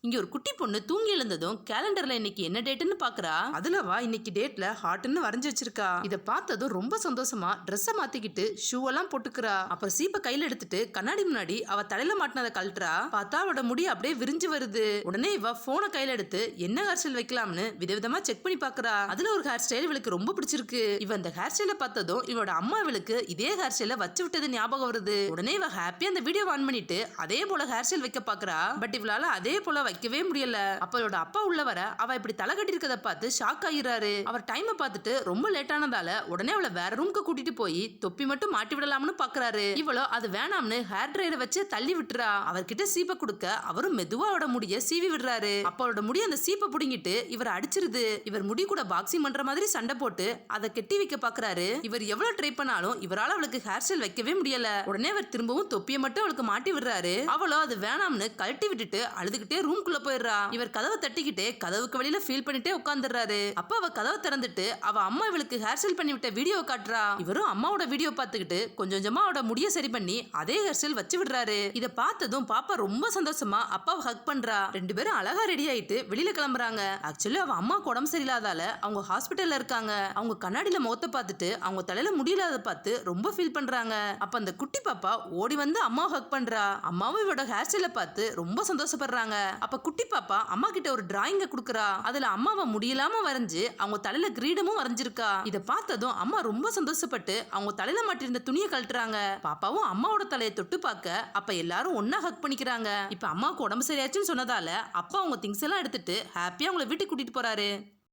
இங்க ஒரு குட்டி பொண்ணு தூங்கி எழுந்ததும் கேலண்டர்ல இன்னைக்கு என்ன டேட்னு பாக்குறா. அதுலவா இன்னைக்கு டேட்ல ஹார்ட்னு வரைஞ்சு வச்சிருக்கா. இத பார்த்ததும் ரொம்ப சந்தோஷமா ட்ரெஸ்ஸ மாத்திக்கிட்டு ஷூ எல்லாம் போட்டுக்கிறா. அப்புறம் சீப்பை கையில எடுத்துட்டு கண்ணாடி முன்னாடி அவ தலையில மாட்டினதை கழட்டுறா. பார்த்தா அவட முடி அப்படியே விரிஞ்சு வருது. உடனே இவ போனை கையில எடுத்து என்ன ஹேர் ஸ்டைல் வைக்கலாம்னு விதவிதமா செக் பண்ணி பாக்குறா. அதுல ஒரு ஹேர் ஸ்டைல் இவளுக்கு ரொம்ப பிடிச்சிருக்கு. இவ இந்த ஹேர் ஸ்டைல பார்த்ததும் இவளோட அம்மா இவளுக்கு இதே ஹேர் ஸ்டைல வச்சு விட்டது ஞாபகம் வருது. உடனே இவ ஹாப்பியா அந்த வீடியோ ஆன் பண்ணிட்டு அதே போல ஹேர் ஸ்டைல் வைக்க பாக்குறா. பட் இவளால அதே போல வைக்கவே முடியல. அப்பளோட அப்பா உள்ள வர அவ இப்படி தலை கட்டி இருக்கத பார்த்து ஷாக் ஆகிறாரு. அவர் டைமை பார்த்துட்டு ரொம்ப லேட் ஆனதால உடனே அவளை வேற ரூம்க்கு கூட்டிட்டு போய் தொப்பி மட்டும் மாட்டி விடலாம்னு பாக்குறாரு. இவளோ அது வேணாம்னு ஹேர் ட்ரையரை வச்சு தள்ளி விட்டுறா. அவர்கிட்ட சீப்பை கொடுக்க அவரும் மெதுவா அவட முடிய சீவி விடுறாரு. அப்பளோட முடி அந்த சீப்பை புடுங்கிட்டு இவர் அடிச்சிருது. இவர் முடி கூட பாக்ஸிங் பண்ற மாதிரி சண்டை போட்டு அதை கெட்டி வைக்க பாக்குறாரு. இவர் எவ்வளவு ட்ரை பண்ணாலும் இவரால் அவளுக்கு ஹேர் ஸ்டைல் வைக்கவே முடியல. உடனே அவர் திரும்பவும் தொப்பியை மட்டும் அவளுக்கு மாட்டி விடுறாரு. அவளோ அது வேணாம்னு கழட்டி விட்டுட்டு அழுதுகிட்டே ரூம்குள்ள போயிடுறா. இவர் கதவை தட்டிக்கிட்டே கதவுக்கு வெளியில ஃபீல் பண்ணிட்டே உட்கார்ந்துறாரு. அப்ப அவ கதவை திறந்துட்டு அவ அம்மா இவளுக்கு ஹேர் ஸ்டைல் பண்ணி விட்ட வீடியோ காட்டுறா. இவரும் அம்மாவோட வீடியோ பார்த்துக்கிட்டு கொஞ்சம் கொஞ்சமா அவட முடிய சரி பண்ணி அதே ஹேர் ஸ்டைல் வச்சு விடுறாரு. இத பார்த்ததும் பாப்பா ரொம்ப சந்தோஷமா அப்பாவை ஹக் பண்றா. ரெண்டு பேரும் அழகா ரெடி ஆயிட்டு வெளியில கிளம்புறாங்க. ஆக்சுவலி அவ அம்மாவுக்கு உடம்பு சரியில்லாதால அவங்க ஹாஸ்பிட்டல்ல இருக்காங்க. அவங்க கண்ணாடியில முகத்தை பார்த்துட்டு அவங்க தலையில முடியலாத பார்த்து ரொம்ப ஃபீல் பண்றாங்க. அப்ப அந்த குட்டி பாப்பா ஓடி வந்து அம்மாவை ஹக் பண்றா. அம்மாவும் இவட ஹேர் ஸ்டைல பார்த்து ரொம்ப சந்தோஷப்படுறாங்க. அப்ப குட்டி பாப்பா அம்மா கிட்ட ஒரு டிராயிங்க குடுக்குறா. அதுல அம்மாவை முடியலாம வரைஞ்சு அவங்க தலையில கிரீடமும் வரைஞ்சிருக்கா. இத பார்த்ததும் அம்மா ரொம்ப சந்தோஷப்பட்டு அவங்க தலையில மாட்டிருந்த துணியை கழட்டுறாங்க. பாப்பாவும் அம்மாவோட தலையை தொட்டு பார்க்க அப்ப எல்லாரும் ஒன்னா ஹக் பண்ணிக்கிறாங்க. இப்ப அம்மாவுக்கு உடம்பு சரியாச்சுன்னு சொன்னதால அப்பா அவங்க திங்ஸ் எல்லாம் எடுத்துட்டு ஹாப்பியா அவங்கள வீட்டுக்கு கூட்டிட்டு போறாரு.